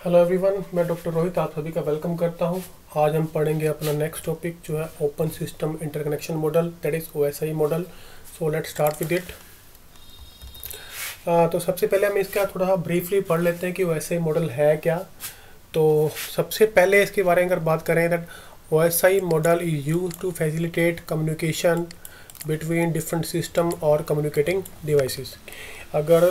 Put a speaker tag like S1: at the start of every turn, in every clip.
S1: Hello everyone, मैं doctor Rohit आप सभी का वेलकम करता हूं। आज हम पढ़ेंगे अपना नेक्स्ट टॉपिक जो है open system interconnection model, that is OSI model. So let's start with it. तो सबसे पहले हम इसका थोड़ा ब्रीफली पढ़ लेते हैं कि ओएसआई मॉडल है क्या। तो सबसे पहले इसके बारे में अगर बात करें that OSI model is use to facilitate communication between different system और कम्युनिकेटिंग डिवाइसेस। अगर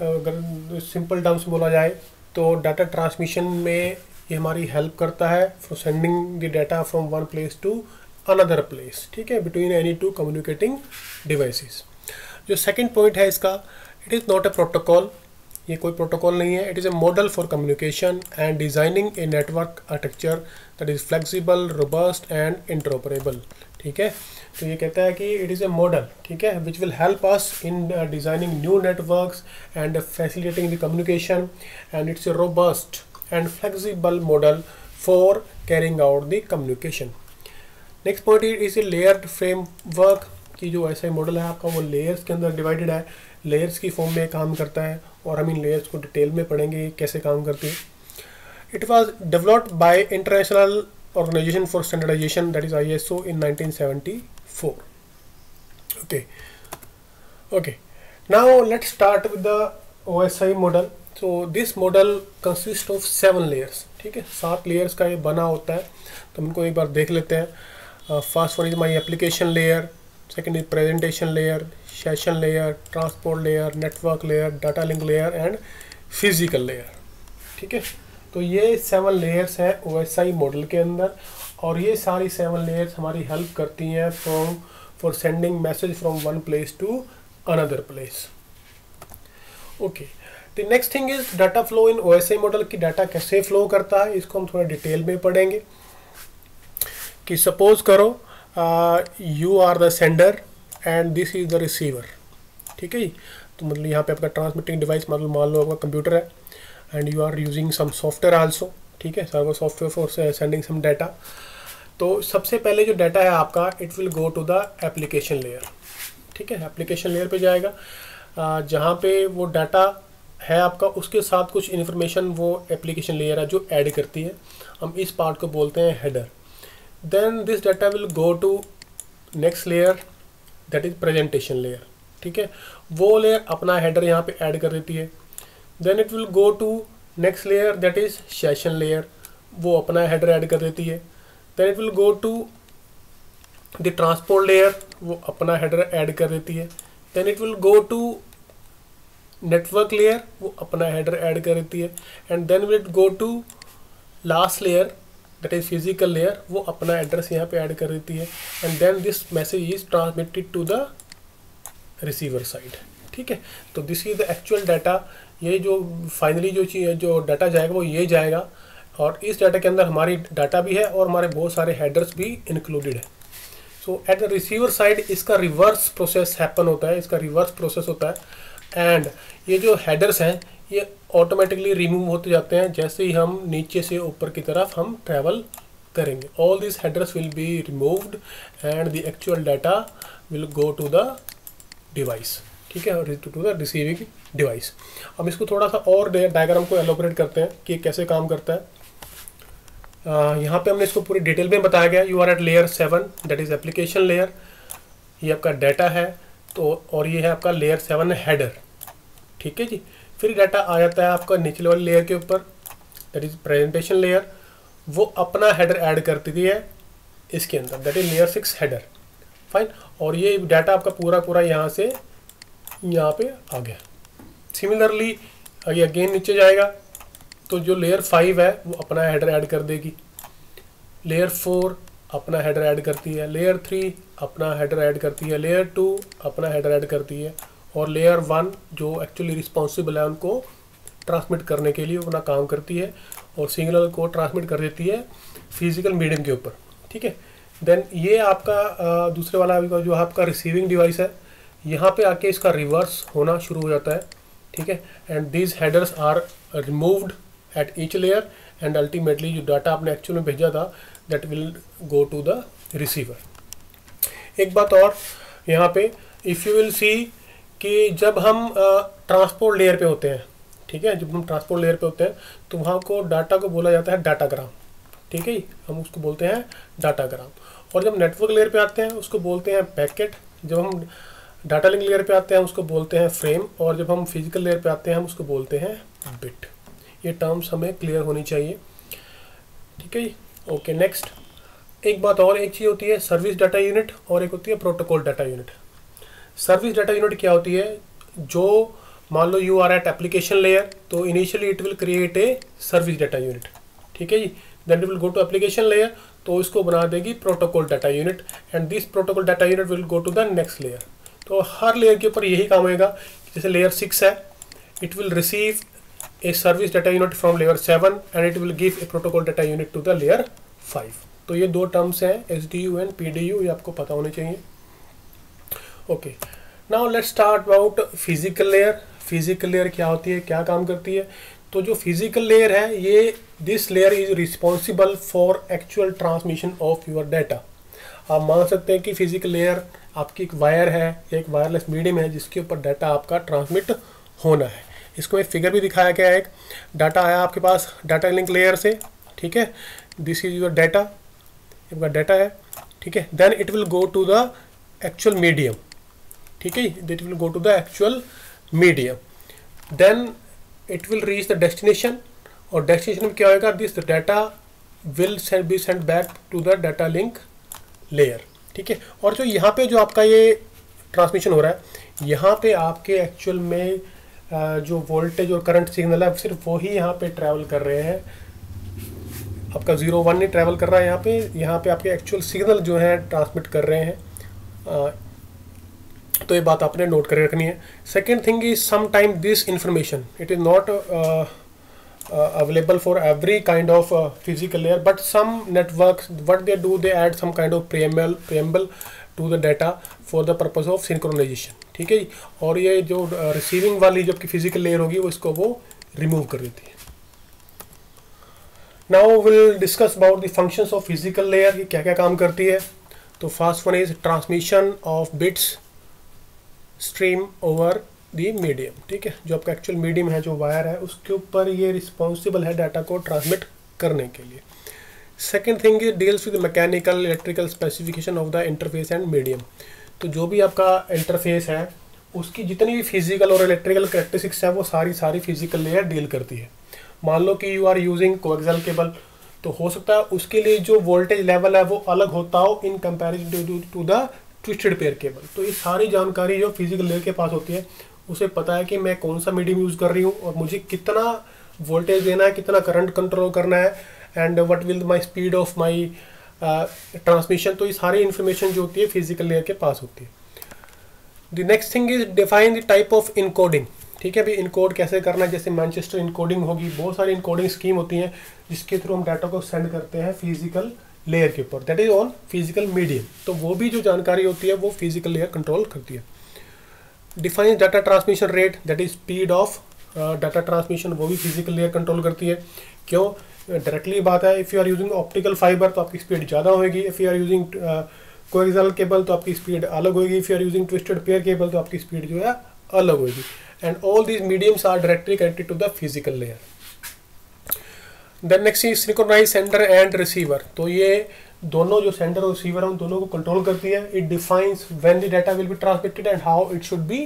S1: अगर सिंपल टर्म्स बोला जाए तो डाटा ट्रांसमिशन में ये हमारी हेल्प करता है for sending the data from one place to another place, ठीक है, between any two communicating devices. जो सेकंड पॉइंट है इसका, it is not a protocol, ये कोई प्रोटोकॉल नहीं है। It is a model for communication and designing a network architecture that is flexible, robust and interoperable, ठीक है। तो ये कहता है कि इट इज़ ए मॉडल, ठीक है, which will help us in designing new networks and facilitating the communication, and it's a robust and flexible model for carrying out the communication. Next point is a layered framework, की जो ऐसा model है आपका वो layers के अंदर divided है, layers की फॉर्म में काम करता है और हम इन लेयर्स को डिटेल में पढ़ेंगे कैसे काम करती है। It was developed by International Organization for Standardization that is ISO in 1974. Okay, now let's start with the OSI model. So this model consists of 7 layers, ठीक है, 7 लेयर्स का ये बना होता है। तो हमको एक बार देख लेते हैं। First one is my application layer, second is presentation layer, session layer, transport layer, network layer, data link layer and physical layer, ठीक है। तो ये 7 लेयर्स हैं OSI मॉडल के अंदर, और ये सारी 7 लेयर्स हमारी हेल्प करती हैं for sending message from one place to another place. Okay, the next thing is data flow in OSI model की डाटा कैसे फ्लो करता है, इसको हम थोड़ा डिटेल में पढ़ेंगे। कि सपोज करो you are the sender and this is the receiver, ठीक है जी। तो मतलब यहाँ पे आपका ट्रांसमिटिंग डिवाइस मतलब मान लो आपका कंप्यूटर है and you are using some software also, ठीक है, server software for sending some data. तो सबसे पहले जो डाटा है आपका it will go to the application layer, ठीक है, एप्लीकेशन लेयर पे जाएगा। जहाँ पे वो डाटा है आपका उसके साथ कुछ इन्फॉर्मेशन वो एप्लीकेशन लेयर है जो ऐड करती है, हम इस पार्ट को बोलते हैं header. Then this data will go to next layer that is presentation layer, ठीक है, वो लेयर अपना हेडर यहाँ पे ऐड कर देती है। Then it will go to next layer that is session layer, वो अपना हेडर ऐड कर देती है। Then it will go to the transport layer, वो अपना हेडर ऐड कर देती है। Then it will go to network layer, वो अपना हेडर ऐड कर देती है। And then will go to last layer that is physical layer, वो अपना एड्रेस यहाँ पे ऐड कर देती है। And then this message is transmitted to the receiver side, ठीक है। तो this is the actual data, ये जो फाइनली जो चीज़ जो डाटा जाएगा वो ये जाएगा, और इस डाटा के अंदर हमारी डाटा भी है और हमारे बहुत सारे हेडर्स भी इंक्लूडेड है। सो एट द रिसीवर साइड इसका रिवर्स प्रोसेस हैपन होता है, इसका रिवर्स प्रोसेस होता है, एंड ये जो हेडर्स हैं ये ऑटोमेटिकली रिमूव होते जाते हैं जैसे ही हम नीचे से ऊपर की तरफ हम ट्रैवल करेंगे। All this headers will be removed and the actual data will go to the device, ठीक है, और टू द रिसीविंग डिवाइस। अब इसको थोड़ा सा और डायग्राम को एलोबरेट करते हैं कि कैसे काम करता है। यहाँ पे हमने इसको पूरी डिटेल में बताया गया। You are at layer 7 that is application layer, ये आपका डाटा है, तो और ये है आपका लेयर 7 हेडर, ठीक है जी। फिर डाटा आ जाता है आपका निचले वाली लेयर के ऊपर दैट इज प्रेजेंटेशन लेयर, वो अपना हेडर ऐड करती है इसके अंदर that is layer 6 header, fine. और ये डाटा आपका पूरा पूरा यहाँ से यहाँ पे आ गया। सिमिलरली ये अगेन नीचे जाएगा तो जो लेयर 5 है वो अपना हेडर ऐड कर देगी, लेयर 4 अपना हेडर ऐड करती है, लेयर 3 अपना हेडर ऐड करती है, लेयर 2 अपना हेडर ऐड करती है, और लेयर 1 जो एक्चुअली रिस्पॉन्सिबल है उनको ट्रांसमिट करने के लिए अपना काम करती है और सिग्नल को ट्रांसमिट कर देती है फिजिकल मीडियम के ऊपर, ठीक है। देन ये आपका दूसरे वाला जो आपका रिसीविंग डिवाइस है, यहाँ पे आके इसका रिवर्स होना शुरू हो जाता है, ठीक है। And these headers are removed at each layer and ultimately जो डाटा आपने एक्चुअल में भेजा था that will go to the receiver. एक बात और यहाँ पे, इफ़ यू विल सी कि जब हम ट्रांसपोर्ट लेयर पे होते हैं, ठीक है, जब हम ट्रांसपोर्ट लेयर पे होते हैं तो वहाँ को डाटा को बोला जाता है डाटाग्राम, ठीक है, हम उसको बोलते हैं डाटाग्राम। और जब नेटवर्क लेयर पे आते हैं उसको बोलते हैं पैकेट, जब हम डाटा लिंक लेयर पे आते हैं उसको बोलते हैं फ्रेम, और जब हम फिजिकल लेयर पे आते हैं हम उसको बोलते हैं बिट। ये टर्म्स हमें क्लियर होनी चाहिए, ठीक है जी। ओके, नेक्स्ट एक बात और, एक चीज़ होती है सर्विस डाटा यूनिट और एक होती है protocol data unit. Service data unit क्या होती है, जो मान लो you are at application layer, तो initially it will create a service data unit, ठीक है जी। Then it will go to application layer, तो इसको बना देगी protocol data unit, and this protocol data unit will go to the next layer. तो हर लेयर के ऊपर यही काम होगा, जैसे लेयर 6 है, it will receive a service data unit from layer 7 and it will give a protocol data unit to the layer 5। तो ये दो टर्म्स हैं SDU एंड PDU, ये आपको पता होने चाहिए। Okay, now let's start about physical layer. Physical layer क्या होती है, क्या काम करती है? तो जो फिजिकल लेयर है, ये this layer is responsible for actual transmission of your data. आप मान सकते हैं कि फिजिकल लेयर आपकी एक वायर है या एक वायरलेस मीडियम है जिसके ऊपर डाटा आपका ट्रांसमिट होना है। इसको एक फिगर भी दिखाया गया है, एक डाटा आया आपके पास डाटा लिंक लेयर से, ठीक है, दिस इज योर डाटा, आपका डाटा है, ठीक है। Then it will go to the actual medium, ठीक है, it will go to the actual medium, then it will reach the destination, और डेस्टिनेशन में क्या होगा, this data will be send back to the data link layer, ठीक है। और जो यहाँ पे जो आपका ये ट्रांसमिशन हो रहा है, यहाँ पे आपके एक्चुअल में जो वोल्टेज और करंट सिग्नल है सिर्फ वही यहाँ पे ट्रैवल कर रहे हैं, आपका 0-1 नहीं ट्रैवल कर रहा है यहाँ पे आपके एक्चुअल सिग्नल जो है ट्रांसमिट कर रहे हैं। तो ये बात आपने नोट करके रखनी है। Second thing is some time this information it is not available for every kind of physical layer, but some networks what they do, they add some kind of preamble to the data for the purpose of synchronization, ठीक है जी। और ये जो receiving वाली जबकि physical layer होगी वो इसको वो रिमूव कर देती है। Now will discuss about the functions of physical layer, की क्या क्या काम करती है। तो first one is transmission of bits stream over the medium, ठीक है, जो आपका एक्चुअल मीडियम है, जो वायर है, उसके ऊपर ये रिस्पॉन्सिबल है डाटा को ट्रांसमिट करने के लिए। Second thing is deals with mechanical electrical specification of the interface and medium. तो जो भी आपका इंटरफेस है उसकी जितनी भी फिजिकल और इलेक्ट्रिकल कैरेक्टरिस्टिक्स है वो सारी फिजिकल लेयर डील करती है। मान लो कि you are using coaxial cable, तो हो सकता है उसके लिए जो वोल्टेज लेवल है वो अलग होता हो in comparison to the twisted pair cable. तो ये सारी जानकारी जो फिजिकल लेयर के पास होती है उसे पता है कि मैं कौन सा मीडियम यूज़ कर रही हूँ और मुझे कितना वोल्टेज देना है, कितना करंट कंट्रोल करना है, and what will my speed of my transmission. तो ये सारी इन्फॉर्मेशन जो होती है फिजिकल लेयर के पास होती है। The next thing is define the type of encoding, ठीक है, भाई इनकोड कैसे करना है। जैसे मैनचेस्टर इनकोडिंग होगी, बहुत सारी इनकोडिंग स्कीम होती हैं जिसके थ्रू हम डाटा को सेंड करते हैं फिजिकल लेयर के ऊपर, that is on physical medium. तो वो भी जो जानकारी होती है वो फिजिकल लेयर कंट्रोल करती है। Defines data transmission rate, that is speed of data transmission, वो भी फिजिकल लेयर कंट्रोल करती है। क्यों, डायरेक्टली बात है, if you are using optical fibre तो आपकी स्पीड ज़्यादा होगी, if you are using coaxial cable तो आपकी स्पीड अलग होगी, if you are using twisted pair cable तो आपकी स्पीड जो है अलग होगी। And all these mediums are directly connected to the physical layer. Then next is synchronise sender and receiver. तो ये दोनों जो सेंडर और रिसीवर है उन दोनों को कंट्रोल करती है। It defines when the data will be transmitted and how it should be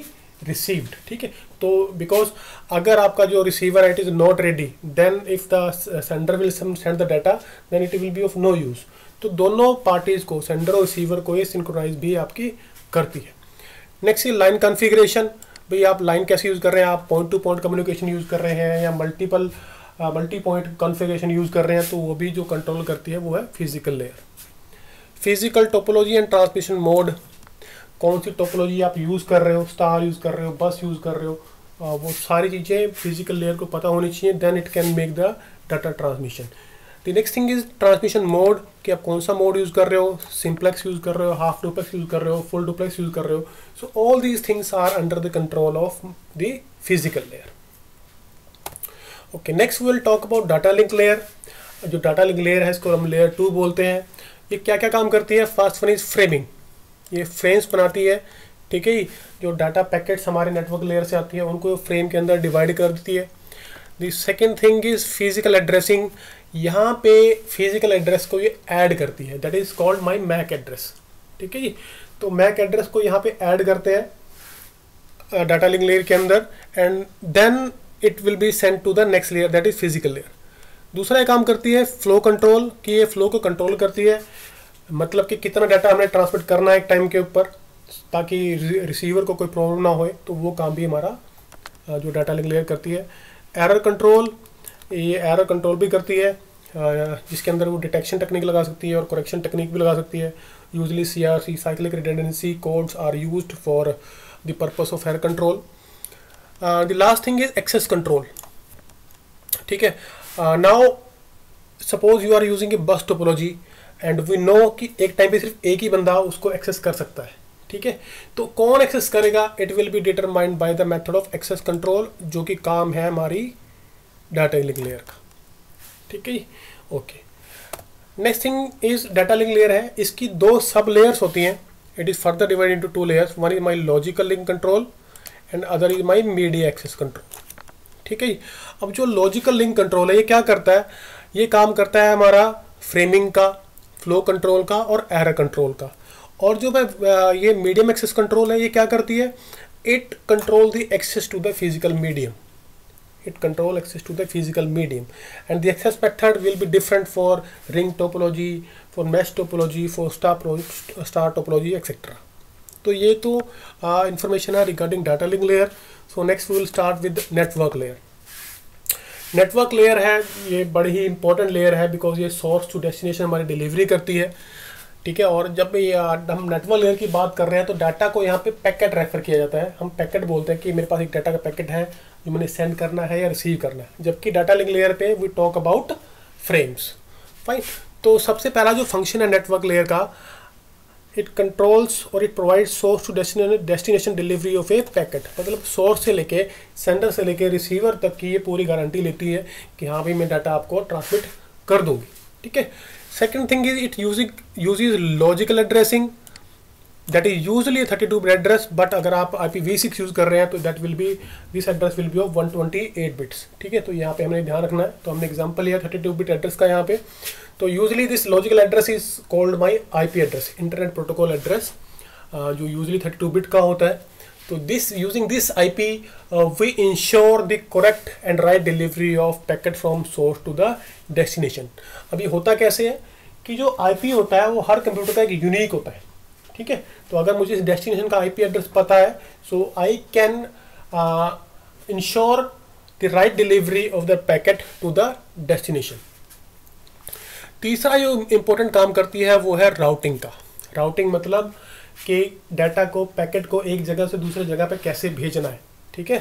S1: received, ठीक है। तो बिकॉज अगर आपका जो रिसीवर है it is not ready, then if the sender will send the data then it will be of no use. तो दोनों parties को, सेंडर और रिसीवर को, ये सिंक्रोनाइज भी आपकी करती है। Next is line configuration. भाई आप लाइन कैसे यूज कर रहे हैं, आप point two point communication use कर रहे हैं या मल्टी पॉइंट कॉन्फ़िगरेशन यूज कर रहे हैं, तो वो भी जो कंट्रोल करती है वो है physical layer. Physical topology and transmission mode, कौन सी टोपोलॉजी आप यूज़ कर रहे हो, स्टार यूज़ कर रहे हो, बस यूज़ कर रहे हो, वो सारी चीज़ें फिजिकल लेयर को पता होनी चाहिए, then it can make the data transmission. The next thing is transmission mode, कि आप कौन सा मोड यूज़ कर रहे हो, सिंप्लेक्स यूज़ कर रहे हो, हाफ डुप्लेक्स यूज़ कर रहे हो, फुल डुप्लेक्स यूज़ कर रहे हो। So all these things are under the control of the physical layer. Okay, next we will talk about data link layer. जो डाटा लिंक लेयर है इसको हम लेयर 2 बोलते हैं। ये क्या क्या काम करती है। फर्स्ट वन इज फ्रेमिंग, ये फ्रेम्स बनाती है, ठीक है। जो डाटा पैकेट्स हमारे नेटवर्क लेयर से आती है उनको फ्रेम के अंदर डिवाइड कर देती है। The second thing is physical addressing, यहाँ पे फिजिकल एड्रेस को ये ऐड करती है, that is called my MAC address. ठीक है जी, तो मैक एड्रेस को यहाँ पे ऐड करते हैं डाटा लिंक लेयर के अंदर, and then it will be send to the next layer that is physical layer. दूसरा ये काम करती है फ्लो कंट्रोल, कि ये फ्लो को कंट्रोल करती है, मतलब कि कितना डाटा हमें ट्रांसमिट करना है एक टाइम के ऊपर, ताकि रिसीवर को कोई प्रॉब्लम ना होए, तो वो काम भी हमारा जो डाटा लिंक लेयर करती है। एरर कंट्रोल, ये एरर कंट्रोल भी करती है, जिसके अंदर वो डिटेक्शन टेक्निक लगा सकती है और करेक्शन टेक्निक भी लगा सकती है। Usually CRC cyclic redundancy codes are used for the purpose of error control. The last thing is access control. ठीक है, now suppose you are using a bus topology and we know कि एक time पे सिर्फ एक ही बंदा उसको access कर सकता है। ठीक है, तो कौन एक्सेस करेगा, it will be determined by the method of access control, जो कि काम है हमारी डाटा लिंक लेयर का। ठीक है जी, okay. Next thing is data link layer है, इसकी दो सब लेयर्स होती हैं। It is further divide into two layers, one is my logical link control and other is my media access control. ठीक है जी, अब जो लॉजिकल लिंक कंट्रोल है ये क्या करता है, ये काम करता है हमारा फ्रेमिंग का, फ्लो कंट्रोल का और एरर कंट्रोल का। और जो ये मीडियम एक्सेस कंट्रोल है, ये क्या करती है, it control the access to the physical medium, it control access to the physical medium, and the access method will be different for ring topology, for mesh topology, for star topology etc. तो ये तो information है regarding data link layer. So next we will start with network layer. Network layer है, ये बड़ी ही important layer है, because ये सोर्स टू डेस्टिनेशन हमारी डिलीवरी करती है। ठीक है, और जब हम नेटवर्क लेयर की बात कर रहे हैं तो डाटा को यहाँ पे पैकेट रेफर किया जाता है। हम पैकेट बोलते हैं कि मेरे पास एक डाटा का पैकेट है जो मैंने सेंड करना है या रिसीव करना है, जबकि डाटा लिंक लेयर पे we talk about frames. Fine, तो सबसे पहला जो फंक्शन है नेटवर्क लेयर का, इट कंट्रोल्स और it provides source to destination delivery of a packet, मतलब सोर्स से लेके सेंडर से लेके रिसीवर तक की ये पूरी गारंटी लेती है कि हाँ भाई मैं डाटा आपको ट्रांसमिट कर दूंगी। ठीक है, second thing is it uses logical addressing, that is usually 32 bit address, but अगर आप IPv6 यूज कर रहे हैं तो that will B, this address will be of 128 bits. ठीक है, तो यहाँ पे हमने ध्यान रखना है। तो हमने एग्जांपल लिया 32 बिट एड्रेस का यहाँ पे। तो usually this logical address is called my IP address, internet protocol address, जो यूजली 32 बिट का होता है। तो this using this IP we ensure the correct and right delivery of packet from source to the destination. अभी होता कैसे है कि जो IP होता है वो हर कंप्यूटर का एक यूनिक होता है। ठीक है, तो अगर मुझे इस डेस्टिनेशन का IP एड्रेस पता है, so I can ensure the right delivery of the packet to the destination. तीसरा जो इंपॉर्टेंट काम करती है वो है राउटिंग का। राउटिंग मतलब कि डाटा को, पैकेट को एक जगह से दूसरे जगह पे कैसे भेजना है। ठीक है,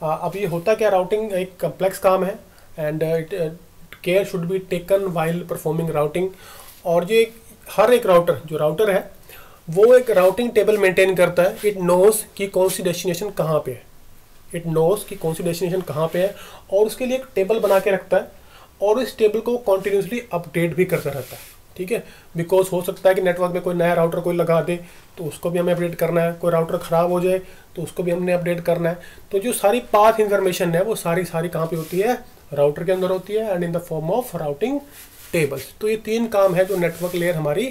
S1: अब ये होता क्या, राउटिंग एक कम्प्लेक्स काम है and care should be taken while performing routing. और ये हर एक राउटर, जो राउटर है वो एक राउटिंग टेबल मेंटेन करता है। इट नोज कि कौन सी डेस्टिनेशन कहाँ पे है, इट नोज कि कौन सी डेस्टिनेशन कहाँ पे है, और उसके लिए एक टेबल बना के रखता है, और इस टेबल को कॉन्टिन्यूसली अपडेट भी करता रहता है। ठीक है, बिकॉज हो सकता है कि नेटवर्क में कोई नया राउटर कोई लगा दे तो उसको भी हमें अपडेट करना है, कोई राउटर ख़राब हो जाए तो उसको भी हमने अपडेट करना है। तो जो सारी पाथ इन्फॉर्मेशन है वो सारी कहाँ पे होती है, राउटर के अंदर होती है, and in the form of routing tables. तो ये तीन काम है जो नेटवर्क लेयर हमारी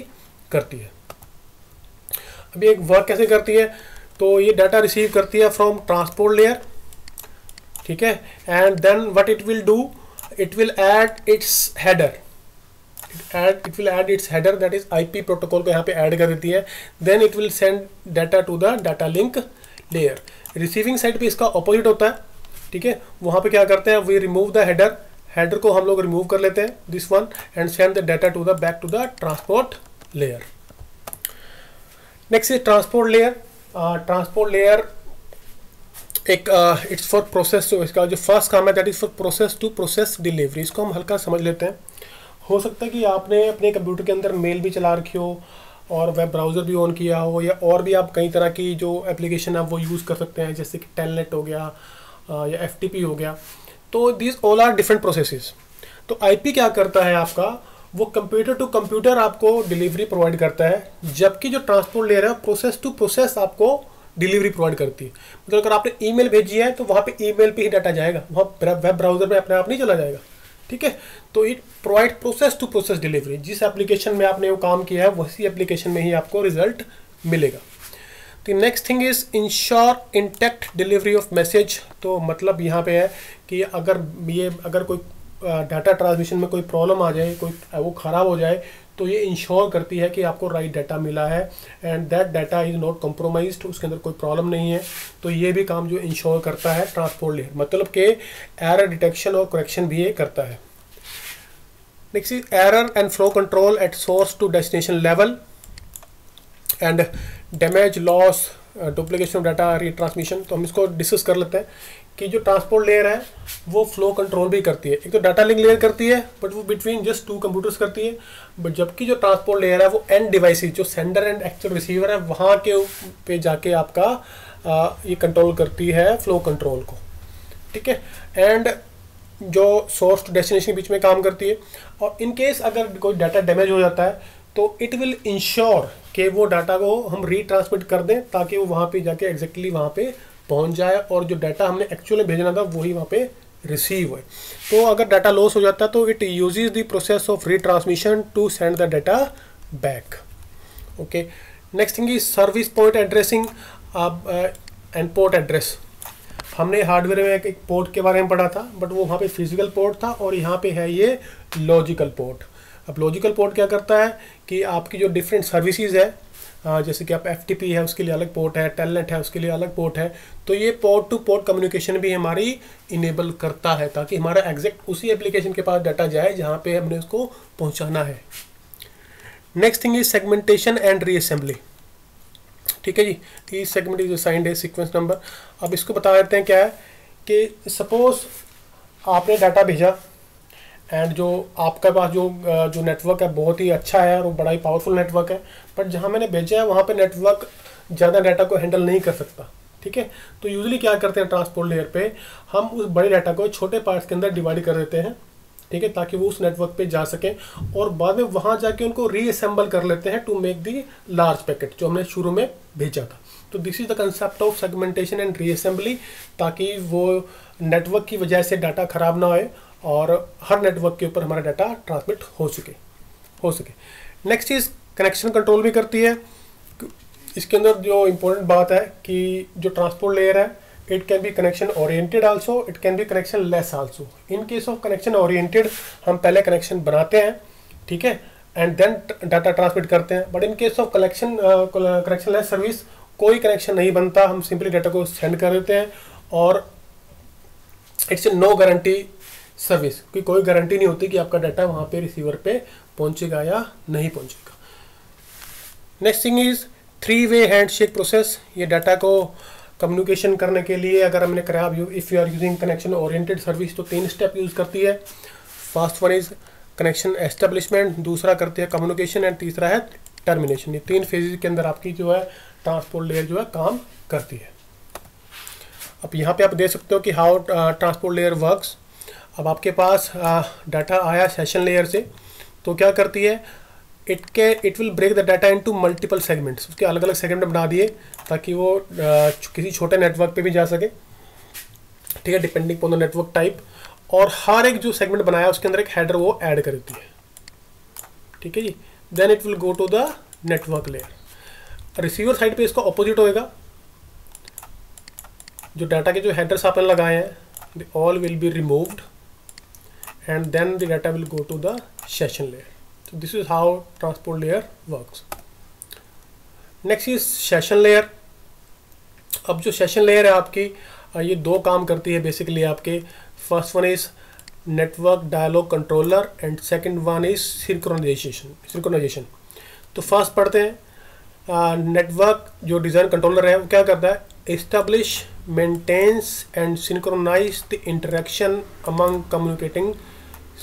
S1: करती है। अभी एक वर्क कैसे करती है, तो ये डाटा रिसीव करती है फ्रॉम ट्रांसपोर्ट लेयर। ठीक है, and then what it will do, it will add its header, it will add its header, that is IP protocol को यहाँ पे ऐड कर देती है। then it will send data to the data link layer। Receiving side पे इसका opposite होता है। ठीक है, वहाँ पे क्या करते हैं, we remove the header को हम लोग रिमूव कर लेते हैं, this one, and send the data to the back to the transport layer। next is transport layer। transport layer एक इट्स फॉर प्रोसेस, तो इसका जो फर्स्ट काम है that is for process to process delivery. इसको हम हल्का समझ लेते हैं। हो सकता है कि आपने अपने कंप्यूटर के अंदर मेल भी चला रखी हो और वेब ब्राउज़र भी ऑन किया हो, या और भी आप कई तरह की जो एप्लीकेशन है वो यूज़ कर सकते हैं, जैसे कि टेलनेट हो गया या FTP हो गया। तो this all are different processes. तो IP क्या करता है आपका, वो कंप्यूटर टू कंप्यूटर आपको डिलीवरी प्रोवाइड करता है, जबकि जो ट्रांसपोर्ट लेयर है प्रोसेस टू प्रोसेस आपको डिलीवरी प्रोवाइड करती है। मतलब अगर आपने ईमेल भेजी है तो वहाँ पे ईमेल पे ही डाटा जाएगा, वहाँ वेब ब्राउज़र में अपने आप नहीं चला जाएगा, ठीक है। तो it provide process to process delivery, जिस एप्लीकेशन में आपने वो काम किया है वही एप्लीकेशन में ही आपको रिजल्ट मिलेगा। तो next thing is ensure intact delivery of message. तो मतलब यहाँ पे है कि अगर कोई डाटा ट्रांसमिशन में कोई प्रॉब्लम आ जाए, कोई वो ख़राब हो जाए, तो ये इंश्योर करती है कि आपको राइट डाटा मिला है and that data is not compromised, उसके अंदर कोई प्रॉब्लम नहीं है। तो ये भी काम जो इंश्योर करता है ट्रांसपोर्ट लेयर, मतलब कि एरर डिटेक्शन और करेक्शन भी ये करता है। Next is error and flow control at source to destination level and damage loss duplication of data retransmission. तो हम इसको डिस्कस कर लेते हैं कि जो ट्रांसपोर्ट लेयर है वो फ्लो कंट्रोल भी करती है। एक तो डाटा लिंक लेयर करती है बट वो बिटवीन जस्ट टू कंप्यूटर्स करती है, बट जबकि जो ट्रांसपोर्ट लेयर है वो एंड डिवाइसेस, जो सेंडर एंड एक्चुअल रिसीवर है, वहाँ के पे जाके आपका ये कंट्रोल करती है फ्लो कंट्रोल को, ठीक है। एंड जो सोर्स टू डेस्टिनेशन के बीच में काम करती है। और इन केस अगर कोई डाटा डैमेज हो जाता है तो इट विल इंश्योर कि वो डाटा को हम रीट्रांसमिट कर दें ताकि वो वहाँ पे जाके एग्जैक्टली वहाँ पे पहुँच जाए और जो डाटा हमने एक्चुअली भेजना था वही वहाँ पे रिसीव हुए। तो अगर डाटा लॉस हो जाता है तो it uses the process of retransmission to send the data back. Okay, next thing is service point addressing and port address. हमने हार्डवेयर में एक पोर्ट के बारे में पढ़ा था, बट वो वहाँ पे फिजिकल पोर्ट था और यहाँ पे है ये लॉजिकल पोर्ट। अब लॉजिकल पोर्ट क्या करता है कि आपकी जो डिफरेंट सर्विसेज है, जैसे कि आप FTP है उसके लिए अलग पोर्ट है, टेलनेट है उसके लिए अलग पोर्ट है, तो ये पोर्ट टू पोर्ट कम्युनिकेशन भी हमारी इनेबल करता है ताकि हमारा एग्जैक्ट उसी एप्लीकेशन के पास डाटा जाए जहाँ पे हमने उसको पहुँचाना है। Next thing is segmentation and reassembly, ठीक है जी। Each segment is assigned a sequence number. अब इसको बता देते हैं क्या है कि सपोज आपने डाटा भेजा एंड जो आपका पास जो नेटवर्क है बहुत ही अच्छा है और वो बड़ा ही पावरफुल नेटवर्क है, बट जहाँ मैंने भेजा है वहाँ पे नेटवर्क ज़्यादा डाटा को हैंडल नहीं कर सकता, ठीक है। तो यूजुअली क्या करते हैं ट्रांसपोर्ट लेयर पे, हम उस बड़े डाटा को छोटे पार्ट्स के अंदर डिवाइड कर देते हैं, ठीक है, ताकि वो उस नेटवर्क पे जा सकें और बाद में वहाँ जाके उनको रीअसेंबल कर लेते हैं to make the large packet जो हमने शुरू में भेजा था। तो this is the concept of segmentation and reassembly, ताकि वो नेटवर्क की वजह से डाटा ख़राब ना होए और हर नेटवर्क के ऊपर हमारा डाटा ट्रांसमिट हो सके। नेक्स्ट इज कनेक्शन कंट्रोल भी करती है। इसके अंदर जो इम्पोर्टेंट बात है कि जो ट्रांसपोर्ट लेयर है it can be connection oriented also, it can be connection less also. In case of connection oriented हम पहले कनेक्शन बनाते हैं, ठीक है, एंड देन डाटा ट्रांसमिट करते हैं। But in case of connection less service कोई कनेक्शन नहीं बनता, हम सिंपली डाटा को सेंड कर देते हैं और इट्स नो गारंटी सर्विस, क्योंकि कोई गारंटी नहीं होती कि आपका डाटा वहाँ पे रिसीवर पे पहुँचेगा या नहीं पहुँचेगा। नेक्स्ट थिंग इज 3-वे हैंडशेक प्रोसेस। ये डाटा को कम्युनिकेशन करने के लिए अगर हमने करा if you are using connection oriented service तो 3 स्टेप यूज़ करती है। First one is connection establishment, दूसरा करती है कम्युनिकेशन एंड तीसरा है टर्मिनेशन। ये 3 फेजेज के अंदर आपकी जो है ट्रांसपोर्ट लेयर जो है काम करती है। अब यहाँ पे आप देख सकते हो कि हाउ ट्रांसपोर्ट लेयर वर्क्स। अब आपके पास डाटा आया सेशन लेयर से, तो क्या करती है, it will break the data into multiple segments. उसके अलग अलग सेगमेंट बना दिए ताकि वो किसी छोटे नेटवर्क पे भी जा सके, ठीक है, depending on the network type. और हर एक जो सेगमेंट बनाया उसके अंदर एक हेडर वो ऐड कर देती है, ठीक है जी। Then it will go to the network layer. Receiver side पे इसका ऑपोजिट होएगा, जो डाटा के जो हेडर्स आपने लगाए हैं they all will be removed and then the data will go to the session layer. So this is how transport layer works. Next is session layer. अब जो session layer है आपकी ये 2 काम करती है बेसिकली आपके। First one is network dialog controller and second one is synchronization. तो फर्स्ट पढ़ते हैं। नेटवर्क जो डिज़ाइन कंट्रोलर है वो क्या करता है, establish maintains and synchronize the interaction among communicating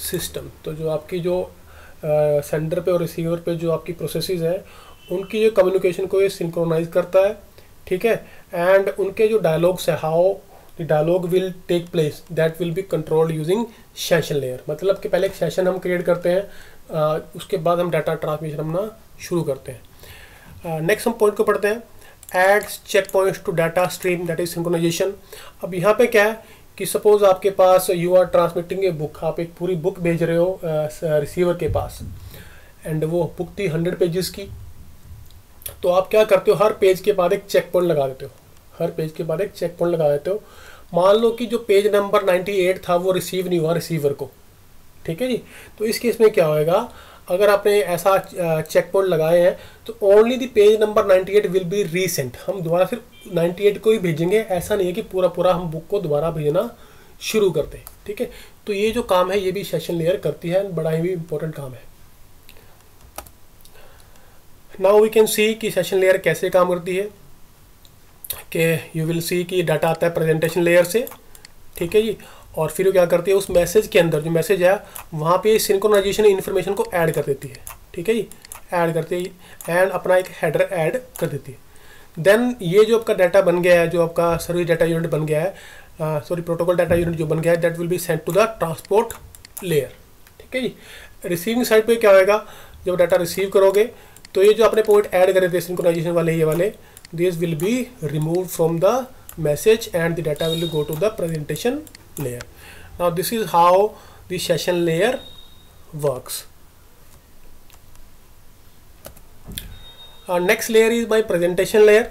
S1: system. तो जो आपकी जो सेंडर पे और रिसीवर पे जो आपकी प्रोसेसेस हैं उनकी जो कम्युनिकेशन को ये सिंक्रोनाइज करता है, ठीक है। एंड उनके जो डायलॉग्स है, how the dialog will take place, that will be controlled using session layer. मतलब कि पहले एक सेशन हम क्रिएट करते हैं, उसके बाद हम डाटा ट्रांसमिशन अपना शुरू करते हैं। नेक्स्ट हम पॉइंट को पढ़ते हैं, adds check points to data stream, that is synchronization. अब यहाँ पे क्या है कि सपोज आपके पास you are transmitting a book, आप एक पूरी बुक भेज रहे हो रिसीवर के पास, एंड वो बुक थी 100 पेजेस की। तो आप क्या करते हो, हर पेज के बाद एक चेक पॉइंट लगा देते हो, हर पेज के बाद एक चेक पॉइंट लगा देते हो। मान लो कि जो पेज नंबर 98 था वो रिसीव नहीं हुआ रिसीवर को, ठीक है जी। तो इस केस में क्या होएगा, अगर आपने ऐसा चेक पॉइंट लगाए हैं तो only the page number 98 will be recent, हम दोबारा सिर्फ 98 को ही भेजेंगे, ऐसा नहीं है कि पूरा पूरा हम बुक को दोबारा भेजना शुरू करते हैं, ठीक है। तो ये जो काम है ये भी सेशन लेयर करती है, बड़ा ही इंपॉर्टेंट काम है। नाउ वी कैन सी कि सेशन लेयर कैसे काम करती है, कि यू विल सी कि डाटा आता है प्रेजेंटेशन लेयर से, ठीक है जी। और फिर वो क्या करती है, उस मैसेज के अंदर जो मैसेज है वहाँ पे सिंक्रोनाइजेशन इन्फॉर्मेशन को ऐड कर देती है, ठीक है जी, ऐड करती है एंड अपना एक हेडर ऐड कर देती है। देन ये जो आपका डाटा बन गया है, जो आपका सर्विस डाटा यूनिट बन गया है, सॉरी प्रोटोकॉल डाटा यूनिट जो बन गया है, that will be sent to the transport layer, ठीक है जी। रिसीविंग साइड पे क्या होगा, जब डाटा रिसीव करोगे तो ये जो आपने पॉइंट ऐड करे थे सिंक्रोनाइजेशन वाले, ये वाले, this will be remove from the message and the data will go to the presentation layer. Now this is how the session layer works. Next layer is my presentation layer.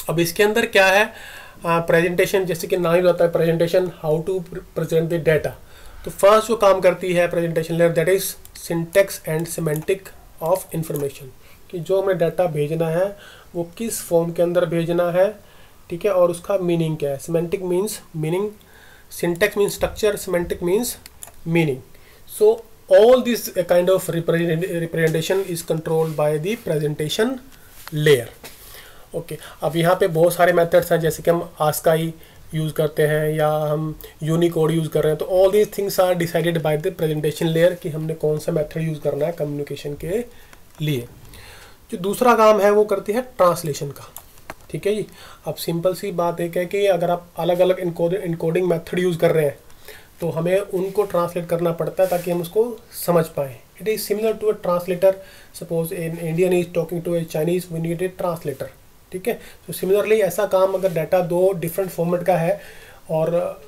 S1: अब इसके अंदर क्या है, presentation, जैसे कि नाम ही बताता है presentation, how to present the data. तो फर्स्ट जो काम करती है presentation layer, that is syntax and semantic of information, कि जो हमें डाटा भेजना है वो किस फॉर्म के अंदर भेजना है, ठीक है, और उसका मीनिंग क्या है। Semantic means meaning, syntax means structure, semantic means meaning. So all this kind of representation is controlled by the presentation layer. Okay, अब यहाँ पे बहुत सारे मेथड्स हैं, जैसे कि हम आस्काई यूज़ करते हैं या हम यूनिकोड यूज़ कर रहे हैं। तो all these things are decided by the presentation layer कि हमने कौन सा मेथड यूज़ करना है कम्युनिकेशन के लिए। जो दूसरा काम है वो करती है ट्रांसलेशन का, ठीक है जी। अब सिंपल सी बात एक है कि अगर आप अलग अलग इनकोडिंग मेथड यूज़ कर रहे हैं तो हमें उनको ट्रांसलेट करना पड़ता है ताकि हम उसको समझ पाएँ। It is similar to a translator, suppose an Indian is talking to a Chinese, we need a translator, ठीक है। तो सिमिलरली ऐसा काम अगर डाटा दो डिफरेंट फॉर्मेट का है और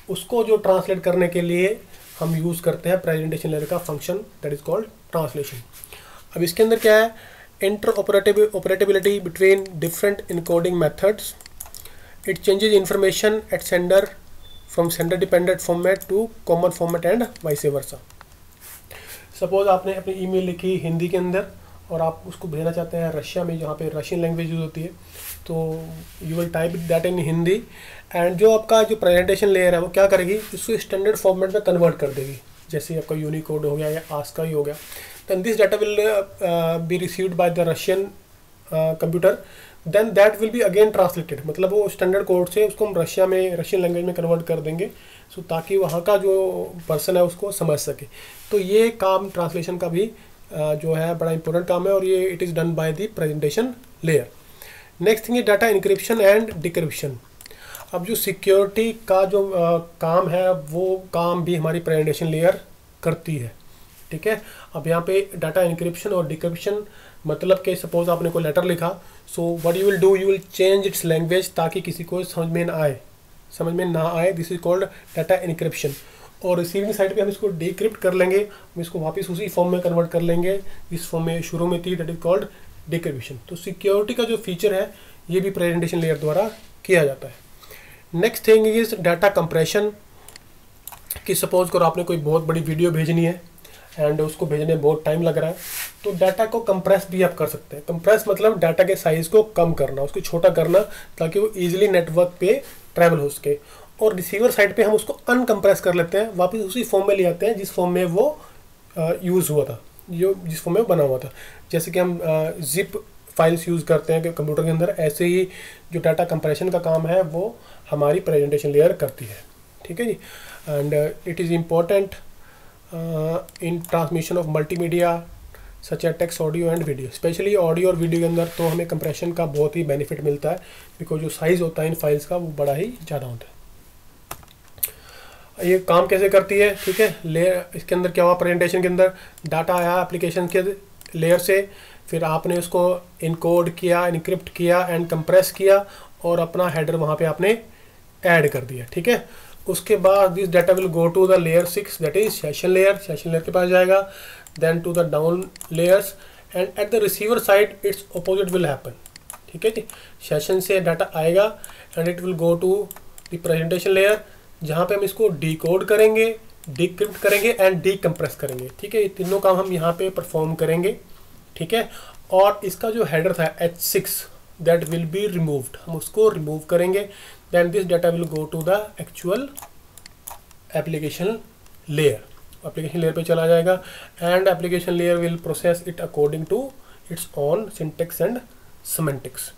S1: उसको जो ट्रांसलेट करने के लिए हम यूज़ करते हैं प्रेजेंटेशन लेयर का function, that is called translation. अब इसके अंदर क्या है, interoperability between different encoding methods. It changes information at sender from sender dependent format to common format and vice versa. Suppose आपने अपनी ईमेल लिखी हिंदी के अंदर और आप उसको भेजना चाहते हैं रशिया में, जहाँ पे रशियन लैंग्वेज यूज़ होती है, तो you will type that in Hindi, and जो आपका जो प्रेजेंटेशन लेयर है वो क्या करेगी, उसको स्टैंडर्ड फॉर्मेट में कन्वर्ट कर देगी, जैसे आपका यूनिकोड हो गया या आस्काई हो गया। Then this data will be received by the Russian computer, then that will be again translated, मतलब वो स्टैंडर्ड कोड से उसको हम रशियन लैंग्वेज में कन्वर्ट कर देंगे, सो ताकि वहाँ का जो पर्सन है उसको समझ सके। तो ये काम ट्रांसलेशन का भी जो है बड़ा इंपॉर्टेंट काम है, और ये it is done by the presentation layer. Next thing is data encryption and decryption. अब जो सिक्योरिटी का जो काम है वो काम भी हमारी प्रेजेंटेशन लेयर करती है, ठीक है। अब यहाँ पे डाटा इंक्रिप्शन और डिक्रिप्शन मतलब कि सपोज आपने कोई लेटर लिखा, so what you will do, you will change its language ताकि किसी को समझ में ना आए, this is called data encryption. और रिसीविंग साइड पे हम इसको डिक्रिप्ट कर लेंगे, हम इसको वापस उसी फॉर्म में कन्वर्ट कर लेंगे इस फॉर्म में शुरू में थी, दैट इज कॉल्ड डिक्रिप्शन। तो सिक्योरिटी का जो फीचर है ये भी प्रेजेंटेशन लेयर द्वारा किया जाता है। Next thing is data compression, कि सपोज करो आपने कोई बहुत बड़ी वीडियो भेजनी है एंड उसको भेजने में बहुत टाइम लग रहा है, तो डाटा को कंप्रेस भी आप कर सकते हैं। कंप्रेस मतलब डाटा के साइज़ को कम करना, उसको छोटा करना, ताकि वो इजीली नेटवर्क पे ट्रैवल हो सके। और रिसीवर साइड पे हम उसको अनकम्प्रेस कर लेते हैं, वापस उसी फॉर्म में ले आते हैं जिस फॉर्म में वो यूज़ हुआ था, जिस फॉर्म में वो बना हुआ था। जैसे कि हम जिप फाइल्स यूज़ करते हैं कंप्यूटर के अंदर, ऐसे ही जो डाटा कंप्रेशन का काम है वो हमारी प्रेजेंटेशन लेयर करती है, ठीक है जी। And it is important in transmission of multimedia such as text, audio and video. Specially audio और वीडियो के अंदर तो हमें कंप्रेशन का बहुत ही बेनिफिट मिलता है, बिकॉज जो साइज़ होता है इन फाइल्स का वो बड़ा ही ज़्यादा होता है। ये काम कैसे करती है, ठीक है। लेयर इसके अंदर क्या हुआ, प्रेजेंटेशन के अंदर डाटा आया एप्लीकेशन के लेयर से, फिर आपने उसको इनकोड किया, इनक्रिप्ट किया एंड कंप्रेस किया और अपना हेडर वहाँ पे आपने ऐड कर दिया, ठीक है। उसके बाद this data will go to the layer 6 that is session layer के पास जाएगा, then to the down layers and at the receiver side its opposite will happen, ठीक है जी। सेशन से डाटा आएगा and it will go to the presentation layer जहाँ पे हम इसको डिकोड करेंगे, डिक्रिप्ट करेंगे एंड डीकम्प्रेस करेंगे, ठीक है। ये तीनों काम हम यहाँ पे परफॉर्म करेंगे, ठीक है। और इसका जो हेडर था H6 that will be removed, हम उसको रिमूव करेंगे, then this data will go to the actual application layer पे चला जाएगा and application layer will process it according to its own syntax and semantics,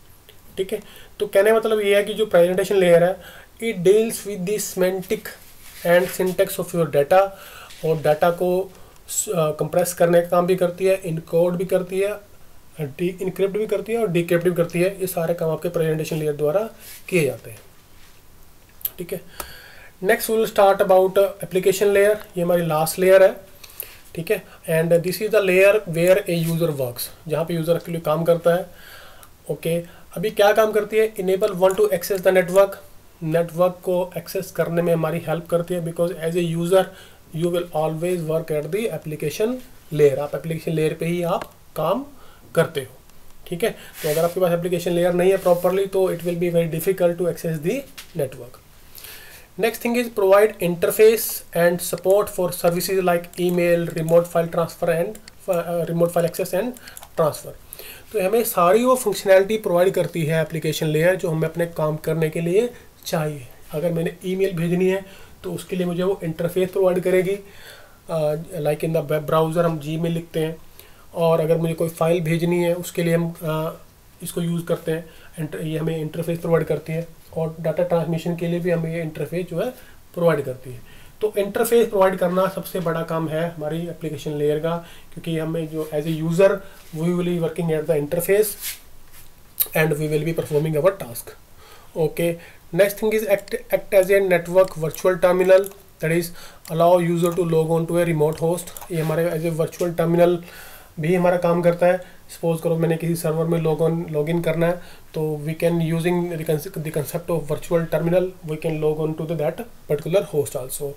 S1: ठीक है। तो कहने का मतलब ये है कि जो प्रेजेंटेशन लेयर है it deals with the semantic and syntax of your data, और डाटा को कंप्रेस करने का काम भी करती है, इनकोड भी करती है, इनक्रिप्ट भी करती है और डिक्रिप्ट भी करती है। ये सारे काम आपके प्रेजेंटेशन लेयर द्वारा किए जाते हैं, ठीक है। Next will start about application layer, ये हमारी लास्ट लेयर है, ठीक है। And this is the layer where a user works, जहाँ पे यूज़र एक्चुअली काम करता है, ओके। अभी क्या काम करती है, enable one to access the network को एक्सेस करने में हमारी हेल्प करती है, because as a user you will always work at the application layer, आप एप्लीकेशन लेयर पे ही आप काम करते हो, ठीक है। तो अगर आपके पास एप्लीकेशन लेयर नहीं है प्रॉपरली तो it will be very difficult to access the network. Next thing is provide interface and support for services like email, remote file transfer and remote file access and transfer. तो हमें सारी वो functionality provide करती है application layer जो हमें अपने काम करने के लिए चाहिए। अगर मैंने ईमेल भेजनी है तो उसके लिए मुझे वो इंटरफेस प्रोवाइड करेगी, like in the web browser हम जीमेल लिखते हैं, और अगर मुझे कोई फाइल भेजनी है उसके लिए हम इसको यूज़ करते हैं, ये हमें इंटरफेस प्रोवाइड करती है, और डाटा ट्रांसमिशन के लिए भी हमें ये इंटरफेस जो है प्रोवाइड करती है। तो इंटरफेस प्रोवाइड करना सबसे बड़ा काम है हमारी एप्लीकेशन लेयर का, क्योंकि हमें जो as a user we will be working at the interface and we will be performing our task, okay. Next thing is act as a network virtual terminal, that is allow user to log on to a remote host. ये हमारे as a virtual terminal भी हमारा काम करता है। Suppose करो मैंने किसी सर्वर में लॉग इन करना है, तो we can using the concept of virtual terminal we can log on to that particular host also.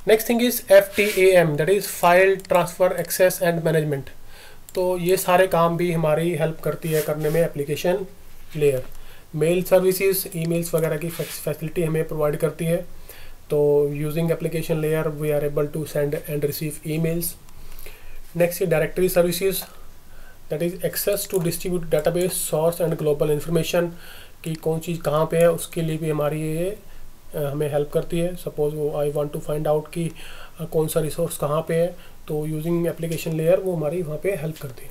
S1: Next thing is FTAM, that is file transfer access and management. तो ये सारे काम भी हमारी हेल्प करती है करने में application layer. Mail services, emails वगैरह की फैसिलिटी हमें प्रोवाइड करती है, तो using application layer we are able to send and receive emails. Next is directory services, that is access to distribute database source and global information, कि कौन चीज़ कहाँ पे है उसके लिए भी हमारी ये हमें हेल्प करती है। सपोज वो I want to find out कि कौन सा रिसोर्स कहाँ पे है, तो यूजिंग एप्लीकेशन लेयर वो हमारी वहाँ पे हेल्प करती है।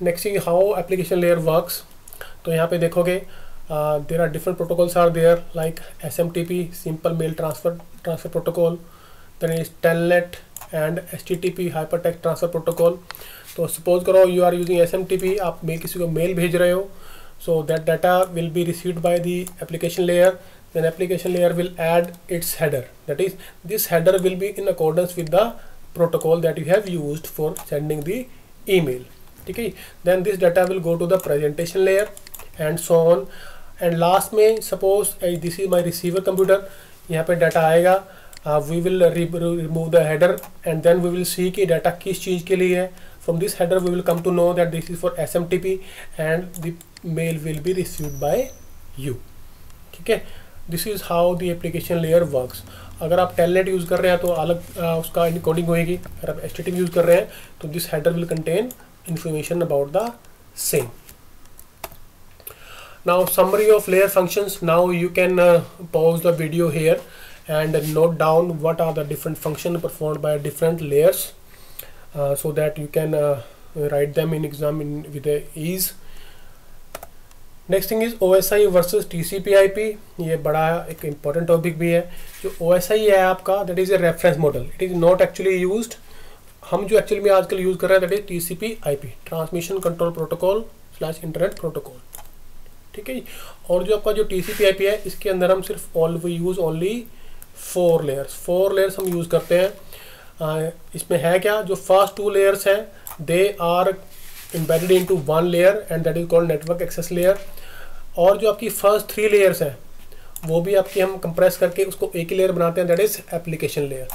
S1: Next is how application layer works. तो यहाँ पे देखोगे there are different protocols are there like SMTP, simple mail transfer protocol, then is telnet and HTTP, hypertext transfer protocol. तो सपोज करो यू आर यूजिंग SMTP, आप किसी को mail भेज रहे हो, so that data will be received by the application layer, then application layer will add its header, that is this header will be in accordance with the protocol that you have used for sending the email, ठीक है। then this data will go to the presentation layer and so on, and last में suppose this is my receiver computer, यहाँ पे data आएगा, we will remove the header and then we will see कि data किस चीज़ के लिए है। From this header we will come to know that this is for SMTP and the mail will be received by you, ठीक है। This is how the application layer works। अगर आप telnet use कर रहे हैं तो अलग उसका इनकोडिंग होएगी, अगर आप HTTP यूज़ कर रहे हैं तो this header will contain information about the same। Now summary of layer functions, now you can pause the video here and note down what are the different functions performed by different layers, so that you can write them in exam with ease। Next thing is OSI versus TCP/IP, ये बड़ा एक important topic भी है। जो OSI है आपका that is a reference model, it is not actually used. हम जो एक्चुअली में आजकल यूज़ कर रहे हैं that is TCP/IP, transmission control protocol / internet protocol, ठीक है। और जो आपका जो TCP/IP है इसके अंदर हम सिर्फ वी यूज़ ओनली 4 लेयर्स हम यूज़ करते हैं। इसमें है क्या, जो फर्स्ट 2 लेयर्स हैं they are embedded into one layer and that is called network access layer, और जो आपकी फर्स्ट 3 लेयर्स हैं वो भी आपकी हम कंप्रेस करके उसको एक ही लेयर बनाते हैं, दैट इज एप्लीकेशन लेयर।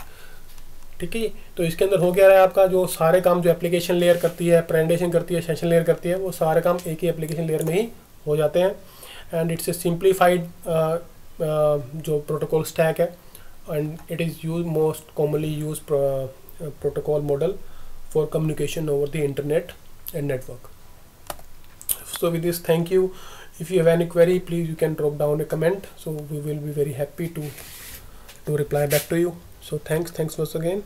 S1: ठीक है, तो इसके अंदर हो गया है आपका जो सारे काम जो एप्लीकेशन लेयर करती है, प्रेजेंटेशन करती है, सेशन लेयर करती है, वो सारे काम एक ही एप्लीकेशन लेयर में ही हो जाते हैं। एंड इट्स ए सिंप्लीफाइड जो प्रोटोकॉल स्टैक है, and it is use most commonly use protocol model for communication over the internet and network. So with this, thank you. If you have any query, please you can drop down a comment, so we will be very happy to reply back to you. So thanks once again.